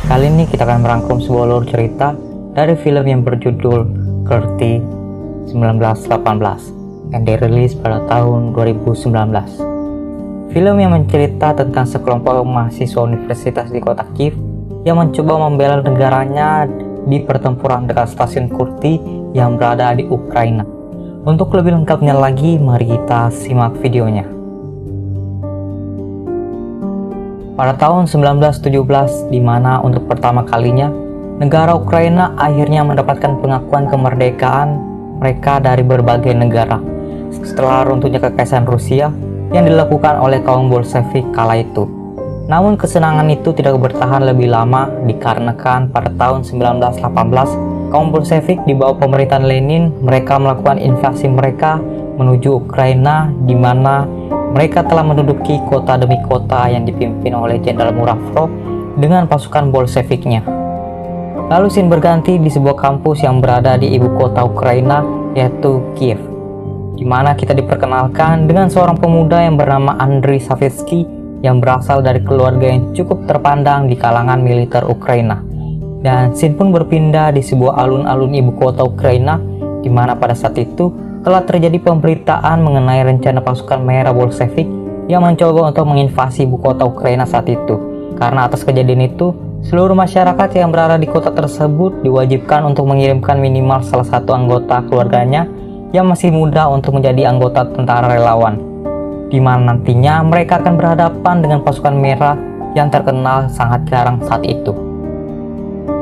Kali ini kita akan merangkum sebuah alur cerita dari film yang berjudul Gertie 1918 yang dirilis pada tahun 2019. Film yang mencerita tentang sekelompok mahasiswa universitas di kota Kiev yang mencoba membela negaranya di pertempuran dekat stasiun Kurty yang berada di Ukraina. Untuk lebih lengkapnya lagi, mari kita simak videonya. Pada tahun 1917, di mana untuk pertama kalinya negara Ukraina akhirnya mendapatkan pengakuan kemerdekaan mereka dari berbagai negara setelah runtuhnya kekaisaran Rusia yang dilakukan oleh kaum Bolshevik kala itu. Namun kesenangan itu tidak bertahan lebih lama dikarenakan pada tahun 1918 kaum Bolshevik di bawah pemerintahan Lenin mereka melakukan invasi mereka menuju Ukraina, di mana mereka telah menduduki kota demi kota yang dipimpin oleh Jenderal Muravrov dengan pasukan Bolsheviknya. Lalu scene berganti di sebuah kampus yang berada di ibu kota Ukraina, yaitu Kiev, di mana kita diperkenalkan dengan seorang pemuda yang bernama Andriy Savitsky yang berasal dari keluarga yang cukup terpandang di kalangan militer Ukraina. Dan scene pun berpindah di sebuah alun-alun ibu kota Ukraina, di mana pada saat itu telah terjadi pemberitaan mengenai rencana pasukan merah Bolshevik yang mencoba untuk menginvasi ibu kota Ukraina saat itu. Karena atas kejadian itu, seluruh masyarakat yang berada di kota tersebut diwajibkan untuk mengirimkan minimal salah satu anggota keluarganya yang masih muda untuk menjadi anggota tentara relawan, di mana nantinya mereka akan berhadapan dengan pasukan merah yang terkenal sangat jarang saat itu.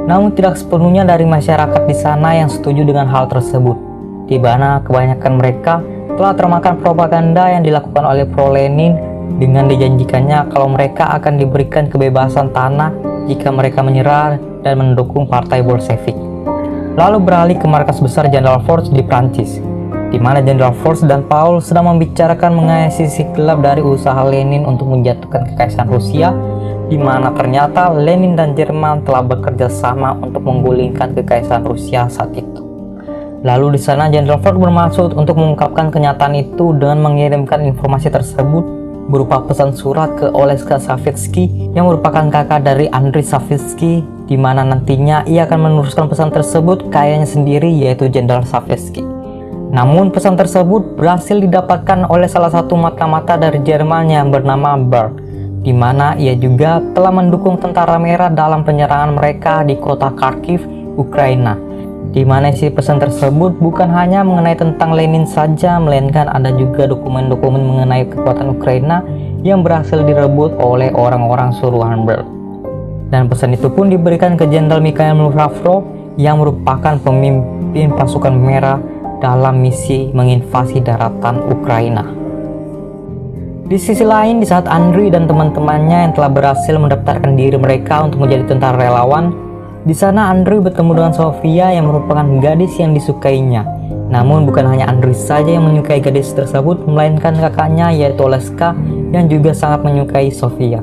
Namun tidak sepenuhnya dari masyarakat di sana yang setuju dengan hal tersebut, di mana kebanyakan mereka telah termakan propaganda yang dilakukan oleh pro-Lenin dengan dijanjikannya kalau mereka akan diberikan kebebasan tanah jika mereka menyerah dan mendukung partai Bolshevik. Lalu beralih ke markas besar Jenderal Force di Prancis, di mana Jenderal Force dan Paul sedang membicarakan mengenai sisi gelap dari usaha Lenin untuk menjatuhkan kekaisaran Rusia, di mana ternyata Lenin dan Jerman telah bekerja sama untuk menggulingkan kekaisaran Rusia saat itu. Lalu di sana Jenderal Ford bermaksud untuk mengungkapkan kenyataan itu dengan mengirimkan informasi tersebut berupa pesan surat ke Oleska Savitsky yang merupakan kakak dari Andriy Savitsky, di mana nantinya ia akan meneruskan pesan tersebut ke ayahnya sendiri, yaitu Jenderal Savitsky. Namun pesan tersebut berhasil didapatkan oleh salah satu mata-mata dari Jerman yang bernama Berg, di mana ia juga telah mendukung tentara merah dalam penyerangan mereka di kota Kharkiv, Ukraina. Di mana isi pesan tersebut bukan hanya mengenai tentang Lenin saja, melainkan ada juga dokumen-dokumen mengenai kekuatan Ukraina yang berhasil direbut oleh orang-orang suruhan Berg. Dan pesan itu pun diberikan ke Jenderal Mikhail Muravrov yang merupakan pemimpin pasukan merah dalam misi menginvasi daratan Ukraina. Di sisi lain, di saat Andriy dan teman-temannya yang telah berhasil mendaftarkan diri mereka untuk menjadi tentara relawan, di sana Andriy bertemu dengan Sofia yang merupakan gadis yang disukainya. Namun bukan hanya Andriy saja yang menyukai gadis tersebut, melainkan kakaknya yaitu Oleska yang juga sangat menyukai Sofia.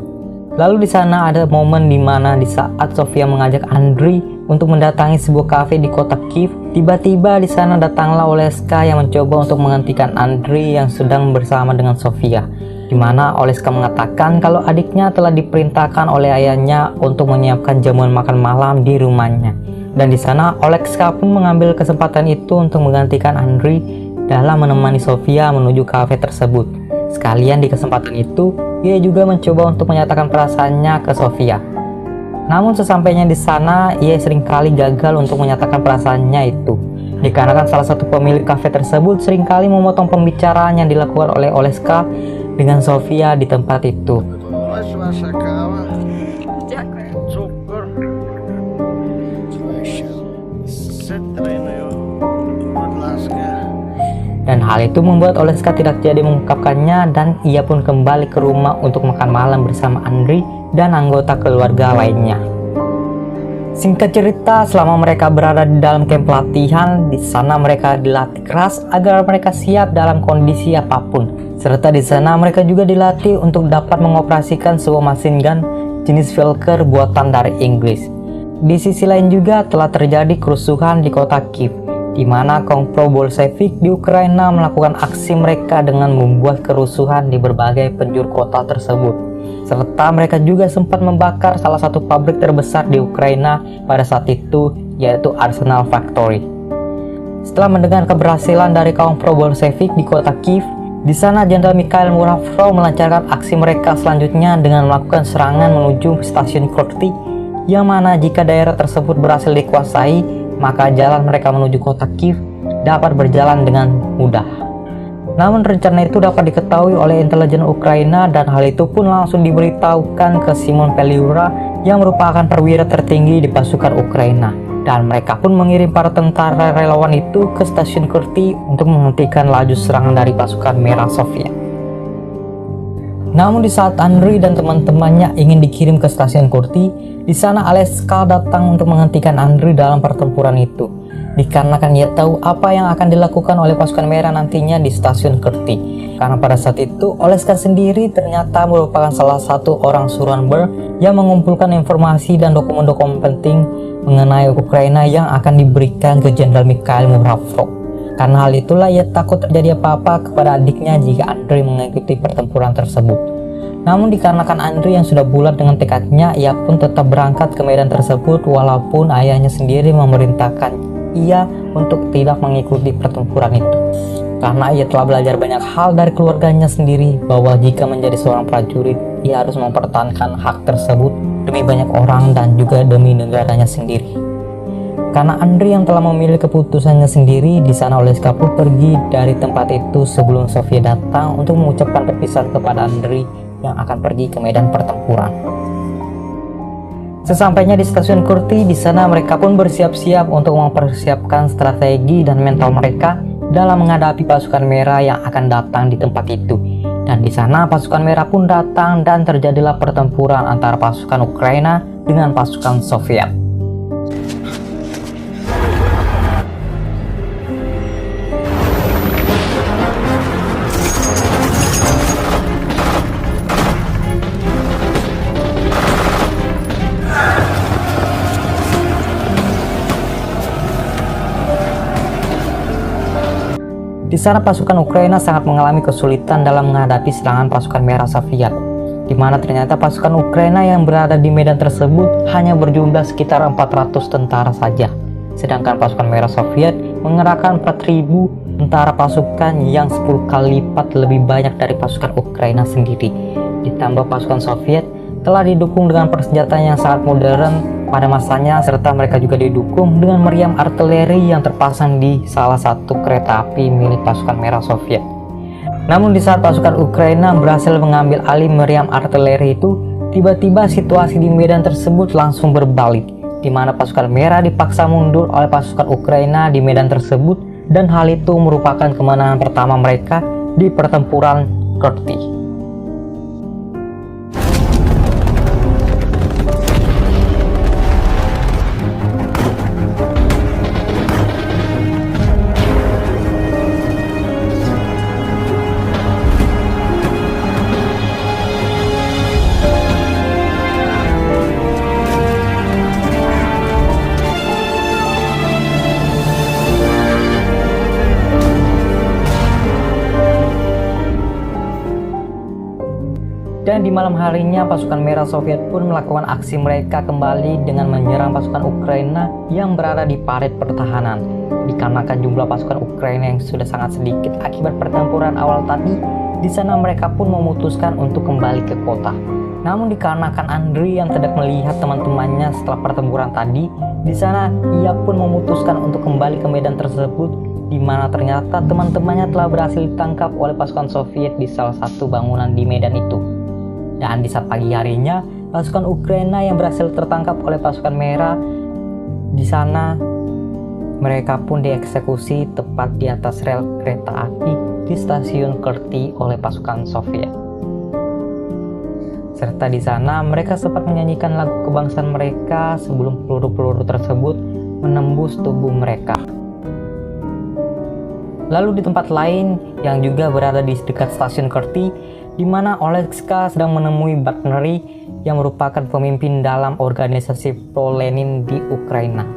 Lalu di sana ada momen di mana di saat Sofia mengajak Andriy untuk mendatangi sebuah kafe di kota Kiev, tiba-tiba di sana datanglah Oleska yang mencoba untuk menghentikan Andriy yang sedang bersama dengan Sofia, di mana Oleska mengatakan kalau adiknya telah diperintahkan oleh ayahnya untuk menyiapkan jamuan makan malam di rumahnya. Dan di sana Oleska pun mengambil kesempatan itu untuk menggantikan Andriy dalam menemani Sofia menuju kafe tersebut. Sekalian di kesempatan itu, ia juga mencoba untuk menyatakan perasaannya ke Sofia. Namun sesampainya di sana, ia seringkali gagal untuk menyatakan perasaannya itu, dikarenakan salah satu pemilik kafe tersebut seringkali memotong pembicaraan yang dilakukan oleh Oleska dengan Sofia di tempat itu. Dan hal itu membuat Oleska tidak jadi mengungkapkannya, dan ia pun kembali ke rumah untuk makan malam bersama Andriy dan anggota keluarga lainnya. Singkat cerita, selama mereka berada di dalam kamp pelatihan, di sana mereka dilatih keras agar mereka siap dalam kondisi apapun. Serta di sana mereka juga dilatih untuk dapat mengoperasikan sebuah machine gun jenis Valkyr buatan dari Inggris. Di sisi lain juga telah terjadi kerusuhan di kota Kiev, di mana kaum pro-Bolshevik di Ukraina melakukan aksi mereka dengan membuat kerusuhan di berbagai penjuru kota tersebut. Serta mereka juga sempat membakar salah satu pabrik terbesar di Ukraina pada saat itu, yaitu Arsenal Factory. Setelah mendengar keberhasilan dari kaum pro-Bolshevik di kota Kiev, di sana Jenderal Mikhail Muravrov melancarkan aksi mereka selanjutnya dengan melakukan serangan menuju stasiun Kurty, yang mana jika daerah tersebut berhasil dikuasai, maka jalan mereka menuju kota Kiev dapat berjalan dengan mudah. Namun rencana itu dapat diketahui oleh intelijen Ukraina dan hal itu pun langsung diberitahukan ke Simon Peliura yang merupakan perwira tertinggi di pasukan Ukraina. Dan mereka pun mengirim para tentara relawan itu ke stasiun Kurty untuk menghentikan laju serangan dari pasukan Merah Soviet. Namun di saat Andriy dan teman-temannya ingin dikirim ke stasiun Kurty, di sana Aleska datang untuk menghentikan Andriy dalam pertempuran itu, dikarenakan ia tahu apa yang akan dilakukan oleh pasukan Merah nantinya di stasiun Kurty. Karena pada saat itu Aleska sendiri ternyata merupakan salah satu orang suruhan Ber yang mengumpulkan informasi dan dokumen-dokumen penting mengenai Ukraina yang akan diberikan ke Jenderal Mikhail Muravrov. Karena hal itulah ia takut terjadi apa-apa kepada adiknya jika Andriy mengikuti pertempuran tersebut. Namun dikarenakan Andriy yang sudah bulat dengan tekadnya, ia pun tetap berangkat ke medan tersebut walaupun ayahnya sendiri memerintahkan ia untuk tidak mengikuti pertempuran itu. Karena ia telah belajar banyak hal dari keluarganya sendiri bahwa jika menjadi seorang prajurit, ia harus mempertahankan hak tersebut demi banyak orang dan juga demi negaranya sendiri. Karena Andriy yang telah memilih keputusannya sendiri, di sana Oleska pun pergi dari tempat itu sebelum Soviet datang untuk mengucapkan perpisahan kepada Andriy yang akan pergi ke medan pertempuran. Sesampainya di stasiun Kurty, di sana mereka pun bersiap-siap untuk mempersiapkan strategi dan mental mereka dalam menghadapi pasukan Merah yang akan datang di tempat itu. Dan di sana pasukan Merah pun datang dan terjadilah pertempuran antara pasukan Ukraina dengan pasukan Soviet. Di sana pasukan Ukraina sangat mengalami kesulitan dalam menghadapi serangan pasukan Merah Soviet, di mana ternyata pasukan Ukraina yang berada di medan tersebut hanya berjumlah sekitar 400 tentara saja, sedangkan pasukan Merah Soviet mengerahkan 4.000 tentara pasukan yang 10 kali lipat lebih banyak dari pasukan Ukraina sendiri. Ditambah pasukan Soviet telah didukung dengan persenjataan yang sangat modern pada masanya, serta mereka juga didukung dengan meriam artileri yang terpasang di salah satu kereta api milik pasukan Merah Soviet. Namun di saat pasukan Ukraina berhasil mengambil alih meriam artileri itu, tiba-tiba situasi di medan tersebut langsung berbalik, di mana pasukan Merah dipaksa mundur oleh pasukan Ukraina di medan tersebut, dan hal itu merupakan kemenangan pertama mereka di pertempuran Kurty. Dan di malam harinya pasukan Merah Soviet pun melakukan aksi mereka kembali dengan menyerang pasukan Ukraina yang berada di parit pertahanan. Dikarenakan jumlah pasukan Ukraina yang sudah sangat sedikit akibat pertempuran awal tadi, di sana mereka pun memutuskan untuk kembali ke kota. Namun dikarenakan Andriy yang tidak melihat teman-temannya setelah pertempuran tadi, di sana ia pun memutuskan untuk kembali ke medan tersebut, di mana ternyata teman-temannya telah berhasil ditangkap oleh pasukan Soviet di salah satu bangunan di medan itu. Dan di saat pagi harinya, pasukan Ukraina yang berhasil tertangkap oleh pasukan Merah, di sana mereka pun dieksekusi tepat di atas rel kereta api di stasiun Kurty oleh pasukan Soviet. Serta di sana mereka sempat menyanyikan lagu kebangsaan mereka sebelum peluru-peluru tersebut menembus tubuh mereka. Lalu di tempat lain yang juga berada di dekat stasiun Kurty, di mana Oleska sedang menemui Batnery yang merupakan pemimpin dalam organisasi pro-Lenin di Ukraina.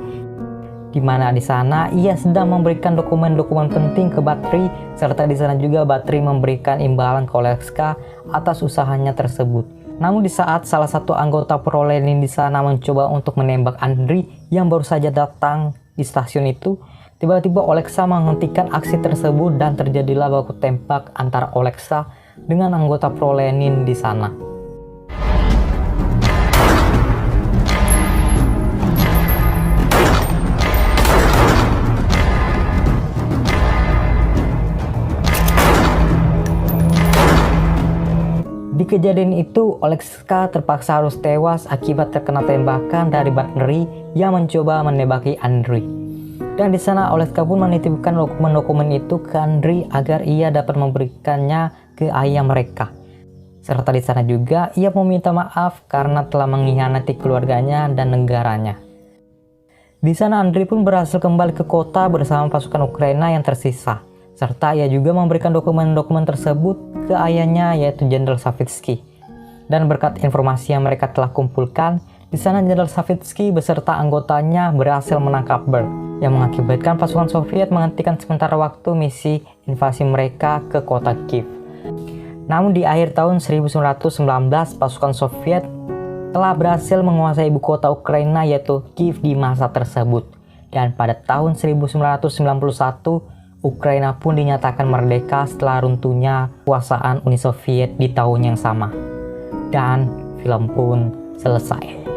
di mana di sana ia sedang memberikan dokumen-dokumen penting ke Bathory, serta di sana juga Bathory memberikan imbalan ke Oleksy atas usahanya tersebut. Namun di saat salah satu anggota pro-Lenin di sana mencoba untuk menembak Andriy yang baru saja datang di stasiun itu, tiba-tiba Oleksy menghentikan aksi tersebut dan terjadilah baku tembak antara Oleksy dengan anggota pro-Lenin di sana. Di kejadian itu, Oleksy terpaksa harus tewas akibat terkena tembakan dari Bathory yang mencoba menembaki Andriy. Dan di sana Oleksy pun menitipkan dokumen-dokumen itu ke Andriy agar ia dapat memberikannya ke ayah mereka. Serta di sana juga ia meminta maaf karena telah mengkhianati keluarganya dan negaranya. Di sana Andriy pun berhasil kembali ke kota bersama pasukan Ukraina yang tersisa. Serta ia juga memberikan dokumen-dokumen tersebut ke ayahnya, yaitu Jenderal Savitsky. Dan berkat informasi yang mereka telah kumpulkan, di sana Jenderal Savitsky beserta anggotanya berhasil menangkap Berg, yang mengakibatkan pasukan Soviet menghentikan sementara waktu misi invasi mereka ke kota Kiev. Namun di akhir tahun 1919, pasukan Soviet telah berhasil menguasai ibu kota Ukraina, yaitu Kiev di masa tersebut. Dan pada tahun 1991, Ukraina pun dinyatakan merdeka setelah runtuhnya kekuasaan Uni Soviet di tahun yang sama. Dan film pun selesai.